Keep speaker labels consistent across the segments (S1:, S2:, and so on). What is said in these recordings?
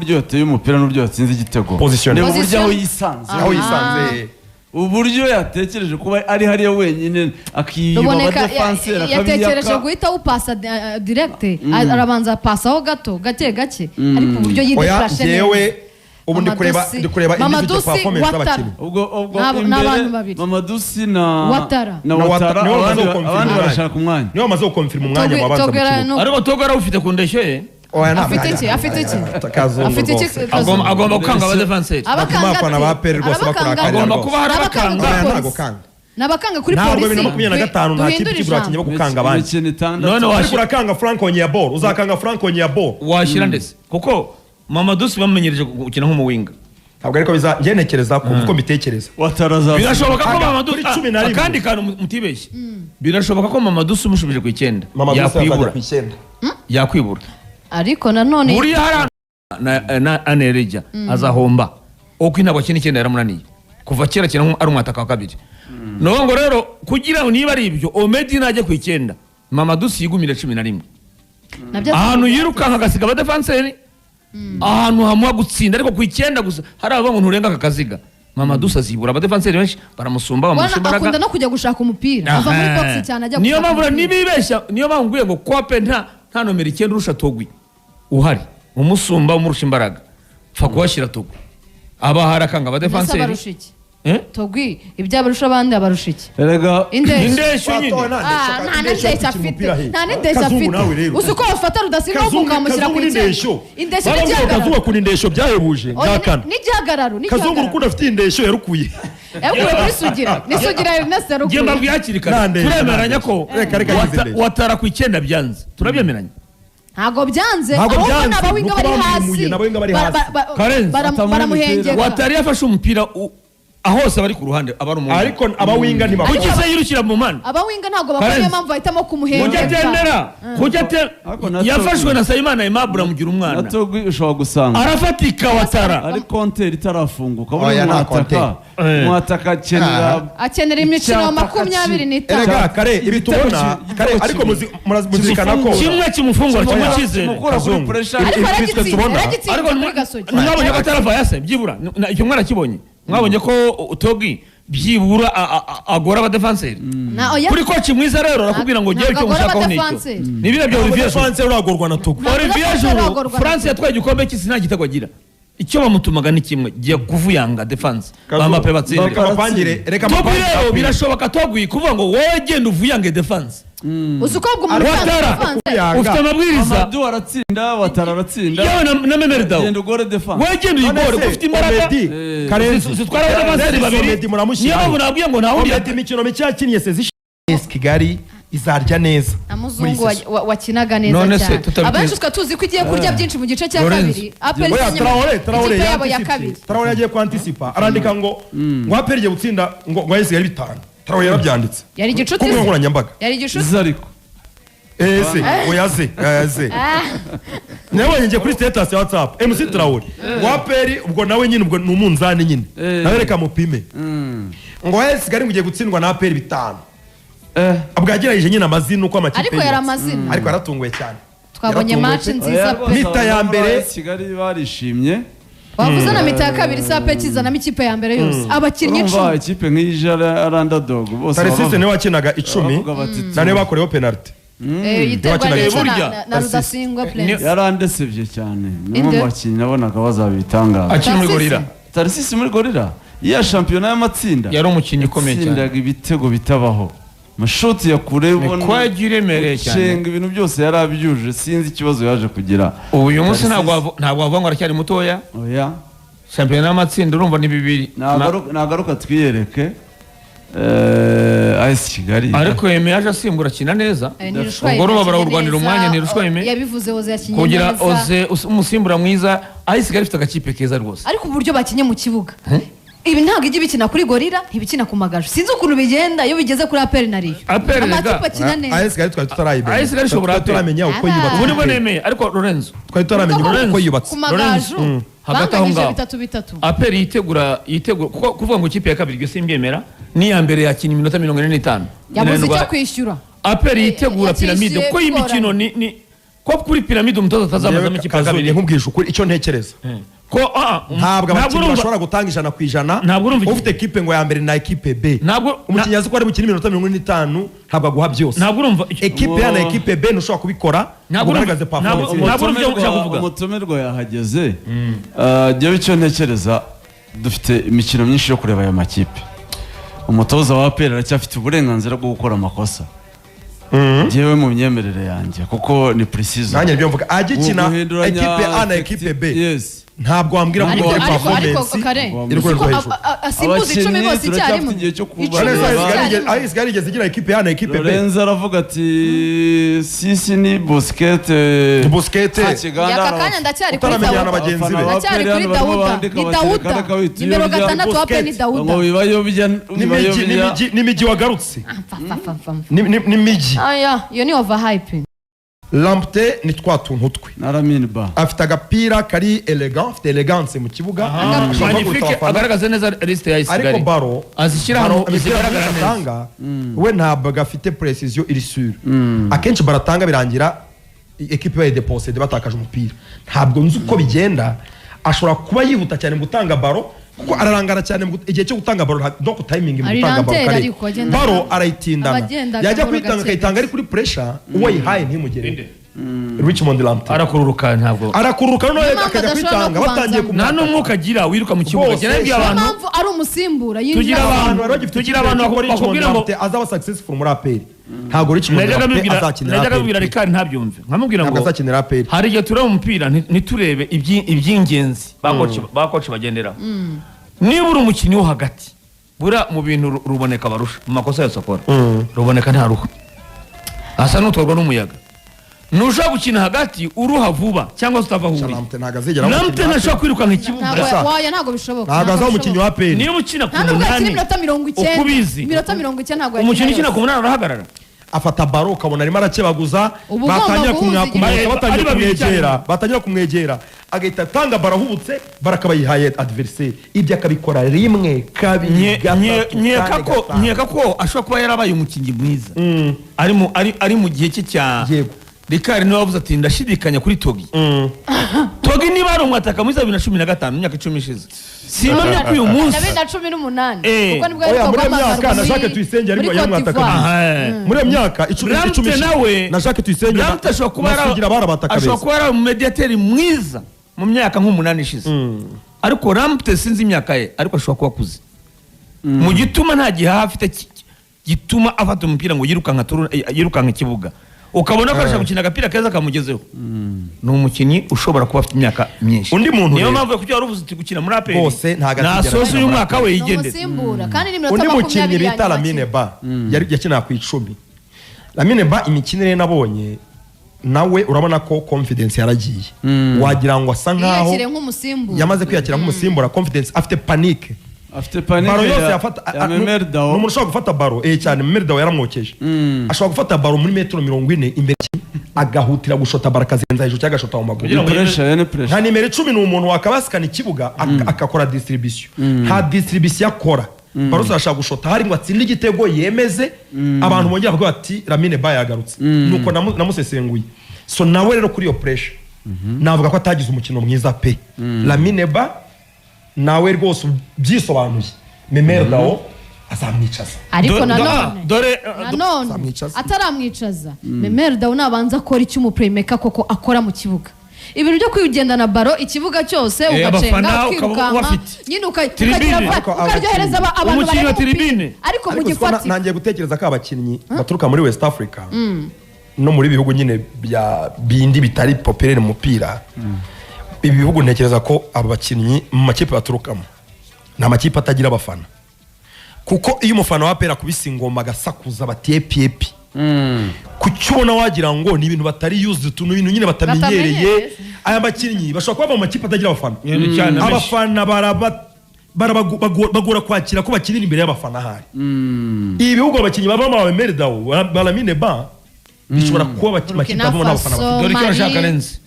S1: n'uburyo yateye umupira n'uburyo yatsinze igitego
S2: Position.
S1: uburyo aho yisanze uburyo yatekereje kuba ari hariya wenyine akiba abadefanseri
S3: yatekereje guhita upasa direct arabanza pasaho gato gake ariko uburyo yideflashe
S2: yewe ubu ndi kureba individual performance z'abakinnyi
S1: ubwo imbere Mamadusi na
S3: Watara
S1: abandi barashaka umwanya
S2: niyo bamaze gukonfirma umwanya wabanza mu kibuga
S4: ariko Togo ufite kundeshyo ye
S3: afite iki
S4: agomba gukanga abadefanseri
S2: abakanga ba pere rwose bakurakarira
S4: agomba kuba hari abakanga
S3: nabakanga kuri
S2: polisi
S3: ntabwo
S2: 2025 nta kipe kigura kinye gukanga abandi
S4: none
S2: washikanga Frank Onyebor uzakanga Frank Onyebor
S4: washira ndetse kuko Mamadusi bamenyereje gukina nk'umuwinga
S2: ntabwo ariko ngenekereza kuko mbitekereza
S4: birashoboka ko Mamadusi kandi kantu mutibeshye birashoboka ko Mamadusi umushubije ku 9 yakwibura
S3: ariko nanone
S4: buri hari na anereja azahomba uko intabwo kindi cyenda yaramunaniye kuva kera cyane ari umwataka wa kabiri no ngo rero kugira ngo niba ari ibyo Omedi najye ku 9 Mamadusi yigumira 11 ahantu yiruka nkagasiga abadefanseri ahantu hamuha gutsinda ariko ku 9 gusa hari abantu nturenga akaziga Mamadusi azibura abadefanseri benshi baramusumba bamushimaraga
S3: akunda no kujya gushaka umupira ava muri box cyane ajya
S4: niyo mpamvu nibibeshya niyo mpamvu nguye ngo Kope nta nomero 9 urusha Togwi uhari umusumba umurusha imbaraga fa kuwashira Togwi abahara kanga abadefanseri
S3: Togwi ibyabarusha abandi abarusha iki
S1: erega
S4: indesho nyine
S3: nta ndesho afite usuko bafata Rudasimba kukamushyira ku
S2: indesho
S3: indesho
S2: kazuba kuri indesho byahebuje ngakana
S3: n'igihagararo
S2: kazungu rukundo afite indesho yarukuye
S3: kuri sugira nisugira Ernest yarukuye
S4: ngemba byakirika turemeranya ko Watara ku 9 byanze turabyemeranya
S3: ntago byanze ahubwo n'abawinga bari hasi baramuhengera
S4: Watari yafashe umupira ahose bari ku ruhande abari umuntu
S2: ariko abawinga ni bakuru
S4: kukize yirukira mu mana
S3: abawinga ntago bakomeye mpamvu bahitamo kumuhengera
S4: yafashwe na Sayimana Aimable amugira umwana
S1: Togwi ushobora gusanga
S4: arafatika Watara
S1: ari konter itarafunguka mwataka
S3: akenera imikino 25
S2: erega kare ibitubona kare ariko muzirikana ko
S4: kimwe kimufungura kimukize
S2: ariko tubona
S4: ariko mwabonye ko atarava yase byibura icyo mwana kibonye mwabonye ko Togwi byibura agora abadefanseri kuri coach mwiza rero arakubwira ngo giye cyo gushakaho n'icyo nibire bya Olivier
S2: Defanseri uragorwa na Togwi
S4: Olivier Juru France yatwaye igikombe cy'isi nta gitego agira icyo bamutumaga ni kimwe giye kuvuyanga defense bamape batsinda
S2: reka
S4: mapangire birashoboka Togwi kuvuga ngo wowe genda uvuyange defense
S3: usukobwa mu
S4: ufite amabwiriza
S1: Amadou aratsinda Watara aratsinda
S4: yewe na Memerda
S1: genda ugore defense
S4: wowe genda uyigore ufite imbaraga
S2: Karenzi
S4: zitwara abadefanseri babiri niyo mpamvu nabwiye ngo nawe
S2: uri imikino mike yakinnye sezi Kigali izarya neza
S3: amuzungu wakinaga neza cyane abanshi tuzi ko igiye kurya byinshi mu gice cya kabiri
S2: Traore yagiye kwantisipa arandika ngo aperiye gutsinda ngo yese yari bitanu Traore yarabyanditse
S3: yari gicuti
S2: kuko nguranyambaga
S3: yari gicuti
S1: ariko
S2: oyaze nawe ngiye kuri status ya WhatsApp MC Traore aperi ubwo nawe nyine ubwo numunzani nyine nawe reka mupime ngo yese gari ngiye gutsindwa na aperi bitanu abwagerageje nyine amazina uko amakipe
S3: ariko yari amazina
S2: ariko yaratunguye cyane
S3: twabonye match nziza pe
S2: mita ya mbere
S1: Kigali barishimye
S3: wavuze na mita ya kabiri sape kizana ikipe ya mbere yose abakinnyi 10
S1: ikipe nk'ijara arandadog bose
S2: Tarisise ne wakinaga 10 nane bakoreho penalty
S3: na Rudasingwa place
S1: yarandesevye cyane no bakinnyi nabonaga bazabitangaza
S4: akiri muri Gorilla
S1: Tarisise muri Gorilla ya championnat y'amatsinda
S4: yari umukinnyi ukomeye cyane
S1: tsindaga ibitego bitabaho mashuti ya kure ubona
S4: kwagiremereye cyane
S1: ibintu byose yarabyuje sinzi ikibazo yaje kugira
S4: uyu munsi ntabwo wavuga ngo aracyari mutoya
S1: oya
S4: championnat y'amatsinda urumva ni bibiri
S1: nagaruka twiyereke AS Kigali
S4: ariko yeme yaje asimbura kina neza ubwo ruba barawurwanira umwanya ni rushwa yeme
S3: yabivuze Oze yakinye
S4: kugira Oze umusimbura mwiza AS Kigali ifite agakipe keza rwose
S3: ariko uburyo bakinye mu kibuga ibi ntabwo ijya bikina kuri Gorilla ntibikina ku Magaju sinzi ukuntu bigenda iyo bigeze kuri APR nariyo amakipe akina neza
S2: AS Kigali twari tutarayibera
S4: AS Kigali shobora
S2: turamenya uko yubatse
S4: ubu nibwo nemeye ariko Lorenzo
S2: twari turamenya uko yubatse
S3: ku Magaju
S4: hagati aho ngaho
S3: bitatu
S4: APR yitegura kuko kuvuga ngo ikipe ya kabiri gyo simbyemera ni ya mbere yakina iminota 45
S3: yabuze icyo kwishyura
S4: APR yitegura piramide kuko y'imikino ni ko kuri piramide umutoza atazamazamo ikipe ya kabiri
S2: nkubwisha ukuri icyo ntekereza
S4: ko
S2: ntabwo abakinnyi bashobora gutanga 100%. Ufite ekipe ngo ya mbere na ekipe B umukinnyi azi ko ari bukina iminota 45 ntabwo aguha byose.
S4: Ntabwo urumva
S2: ekipe ya na ekipe B ntushobora kubikora ugaragaze performance.
S1: Umutumirwa yahageze jyewe icyo ntekereza dufite imikino myinshi yo kureba aya makipe. Umutoza wa APR aracyafite uburenganzira bwo gukora amakosa jyewe mu myemerere yanjye kuko ni precision.
S2: Nanjye nibyo mvuga agikina ekipe A na ekipe B ntabwo wambwira ngo performance iriko hejuru.
S3: Asimbuza 10 bose icyarimwe.
S2: Ayisigaye igeze igira ekipe A na ekipe B.
S1: Lorenzo aravuga ati sisi ni Busquets.
S3: Yakakanya ndacyari kuri
S2: Dawuda bagenzi be.
S3: Ndacyari kuri Dawuda. Ni Dawuda. Nimero 6 wape ni Dawuda.
S1: Ngo bibayobya
S2: n'imigi wagarutse. N'imigi.
S3: Aya, yo ni overhype.
S2: Lamptey ni twa tuntu twe
S1: na Lamine Ba
S2: afite agapira kari elegant, afite elegance mu kibuga
S4: agaragaza neza liste ya Isigari
S2: ariko baro
S4: azishyira hano izigaragara
S2: neza we ntabwo gafite precision iri sur akenshi baratanga birangira equipe ya dépenser batakaje umupira. Ntabwo nzi uko bigenda, ashobora kuba yihuta cyane mu gutanga baro kuko ararangara cyane igihe cyo gutanga baro donc timing mu gutanga baro kare baro arayitindana yajya kwitanga kayitanga ari kuri pressure uwo yihaye ntimugere. Richmond Lamptey
S4: arakururuka ntabwo
S2: arakururuka no akajya kwitanga batangiye
S4: nta n'umwuka agira wiruka mu kibuga cyane
S3: abantu ari umusimbura
S4: tugira abantu bakubwira ngo
S2: azaba successful muri APR. Ntabwo Richmond Lamptey azakinira
S4: najyaga kubwira Ricard ntabyumve nkamubwira ngo
S2: azakinira APR.
S4: Hari igihe tureba umupira ntiturebe iby'ingenzi bakoci bagendera. Niba uri umukinnyi wo hagati bura mu bintu ruboneka barusha mu makosa yose akora ruboneka nta ruha asa n'utwarwa n'umuyaga. Nushaka gukina hagati uruha vuba cyangwa utava huye. Lamptey ntashobora kwiruka nk'ikibuga.
S3: Waya ntabwo bishoboka.
S2: Nagaza umukinnyi wa APR.
S4: Niba ukina ku munani
S3: minota 90. Minota 90 ntabwo.
S4: Umukinnyi ukina ku munani arahagarara.
S2: Afata baro ukabona arimo arakebaguza batangira kumwegera agahita atanga baro ahubutse baraka bayihaye adversaire ibyo akabikora rimwe kabiri
S4: nkeka ko ashobora kuba yarabaye umukinnyi mwiza ari mu gihe cye cya Ricard niwe wavuze ati ndashidikanya kuri Togi. Togi niba ari umwataka mwiza 2015 imyaka 10 ishize simamya ko uyu munsi
S3: 2018 kuko nibwo
S2: muri myaka na Jacques Tuyisenge ariko yamwataka muri myaka 10 na Jacques Tuyisenge
S4: ashobora kuba ari umediateur mwiza mu myaka nk'umunani ishize ariko Lamptey sinzi imyaka ye ariko ashobora kuba akuze mu gituma nta gihaha afite gituma afata umupira ngo yirukanka ikibuga ukabona ko arashaka gukina agapira keza kamugezeho. Ni umukinnyi ushobora kuba afite imyaka myinshi.
S2: Undi muntu
S4: niyo mpamvu kuko yaruvuze uti gukina muri APR
S2: bose
S4: nta soso uyu mwaka we yigendera.
S2: Undi mukinnyi bita Lamine Ba yari yakina ku 10. Lamine Ba imikinire nabonye nawe urabona ko confidence yaragiye wagira ngo asa nkaho yamaze kwiyakira nk'umusimbura confidence afite panique. Baro yose yafata umuntu ushobora gufata baro cyane Merdaw yaramwokeje ashobora gufata baro muri metero 40 imbere agahutira gushota barakazenza hejuru cyangwa agashota mu maguru. Nta nimero 10 ni umuntu wakabasikana ikibuga akakora distribution nta distribution akora baro zashaka gushota hari ngo atsinde igitego yemeze abantu bongera kuvuga ati Lamine Ba yagarutse nuko namusesenguye. So nawe rero kuri yo pressure navuga ko atagize umukino mwiza pe. Lamine Ba nawe rwose byisobanuye Merdaw azamwicaza
S3: ariko nanone ataramwicaza Merdaw nabanza akora icyo umuplaymaker koko akora mu kibuga. Ibintu byo kwigendana baro ikibuga cyose ugacenga ukirukanka nyine ukaryohereza abantu bari tribune ariko mu gifati
S2: nangiye gutekereza ko abakinnyi baturuka muri West Africa no muri bihugu nyine bya bindi bitari populaire mu mupira ibi bihugu ntekereza ko aba bakinnyi mu makipe baturukamo na makipe atagira abafana kuko iyo umufana wa APR kubisa ingoma gasakuza batiepi kucyona wagira ngo ni ibintu batari yuzuye tuntu ibintu nyine batamenyereye aya bakinnyi bashobora kuba mu makipe atagira abafana abafana bagora kwakira ko bakinira imbere y'abafana hari ibi bihugu abakinnyi babamo aba Merdaw Lamine Ba bishobora kuba bakimakipe abamo n'abafana
S4: dore ko arashaka renze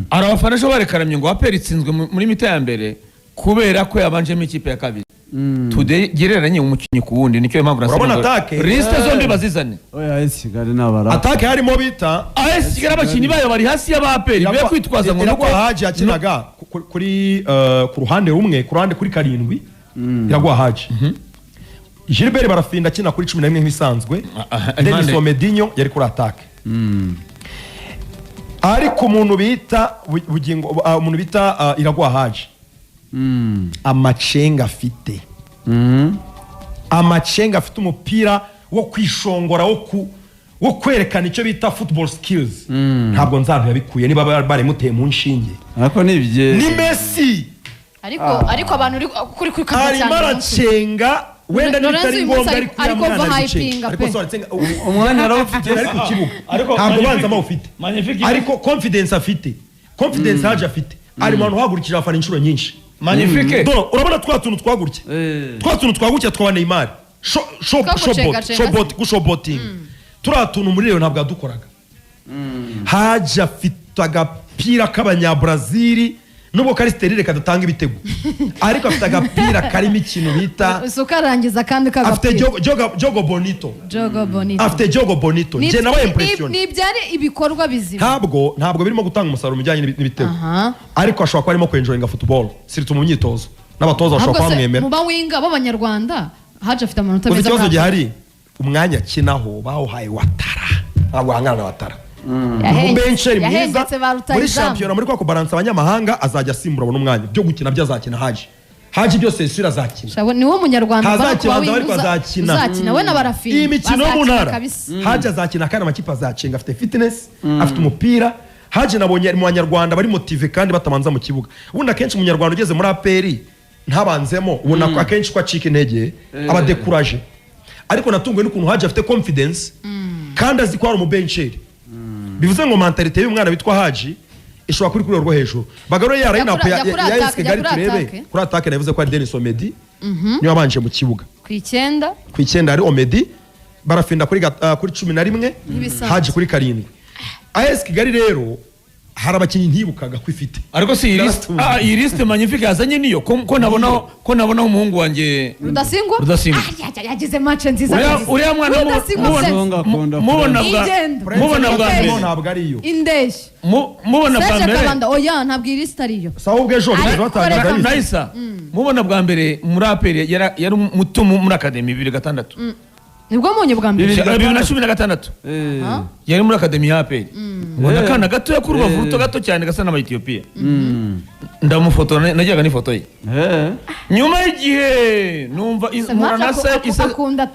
S4: arabafana ejo barekaramye ngo APR itsinzwe muri mita ya mbere kubera ko yabanjemo ikipe ya kabiri tugereranye umukinnyi ku wundi nicyo impamvu
S2: urabona atake
S4: liste zombi bazizane
S1: oya AS Kigali nabara
S2: atake harimo bita
S4: AS Kigali abakinnyi bayo bari hasi y'abaperi be kwitwaza ngo
S2: nuko Haji yakinaga kuri ku ruhande rumwe ku ruhande kuri karindwi Iraguha Haji Gilbert Barafinda akina kuri 11 nk'isanzwe Denis Omedinho yari kuri atake ariko umuntu bita bugingo umuntu bita Iraguha Haji amacenga afite amacenga afite umupira wo kwishongora wo kwerekana icyo bita football skills ntabwo nzantu yabikuye niba baremuteye mu nshinge
S1: ariko nibye
S2: ni Messi
S3: ariko abantu kuri kuri
S2: ari maracenga wenda nitari ngombwa ariko
S1: umwanya arawufite
S2: ariko kibuga ntabwo banza amawufite ariko confidence afite confidence Haji afite ari mu hagurukije afana inshuro nyinshi
S4: magnifique
S2: do urabona twatunu twagurukye twa Neymar showboating turatuntu muri rero ntabwo yadukoraga Haji afite agapira k'abanyabrazil nubwo kari sterile kadatanga ibitego ariko afite agapira karimo ikintu bita
S3: ukarangiza kandi kagapira
S2: afite jogo bonito afite jogo bonito je nawe impression
S3: ni byari ibikorwa bizima
S2: ntabwo birimo gutanga umusaruro mujyanye n'ibitego ariko ashobora kuba arimo kwenjoyinga football sirtu mu myitozo n'abatoza bashobora kwamwemera
S3: mu bawinga b'abanyarwanda Haji afite amanota meza
S2: ikibazo gihari umwanya kinaho bawuhaye Watara ntabwo hangana na Watara benshi mwiza muri shampiyona muri kwa balance abanyamahanga azajya asimbura abona umwanya byo gukina byazakina Haji byose sira azakina
S3: ni wo munyarwanda
S2: azakina
S3: we na Barafinda
S2: iyi mikino yo mu ntara Haji azakina kandi amakipe azacenga afite fitness afite umupira Haji nabonye mu banyarwanda bari motive kandi batamanza mu kibuga ubundi akenshi umunyarwanda ugeze muri APR ntabanzemo ubona ko akenshi ko acika intege aba découragé ariko natungwe n'ukuntu Haji afite confidence kandi azi ko ari umubencheri bivuze ngo mentalite y'umwana bitwa Haji ishobora kuri rwo hejuru bagaro yarayinapo ya AS Kigali turebe kuri atake navuze ko ari Denis Omedi niyo abanje mu kibuga
S3: ku 9
S2: ari Omedi Barafinda kuri 11 Haji kuri 7 AS Kigali rero hari abakinnyi ntibukaga kwifite
S4: ariko si iyi liste magnifique yazanye niyo ko nabonaho umuhungu wanjye
S3: Rudasingwa yagize match nziza
S4: uriya mwana mubona bwa
S2: ntabwo ariyo
S3: indeshi
S4: mubona bwa mbere
S3: oya ntabwo iyi liste ariyo
S2: sawa ubwejo batangaga
S4: nayisa mubona bwa mbere muri APR yari mutumu muri academy 2006
S3: nibwo munye bwa mbere
S4: 2016 yari muri academy ya APR ubona kana gato yakuru bavuto gato cyane gasa n'aba Ethiopia ndamufotora najyaga n'ifoto ye nyuma y'igihe numva
S3: akunda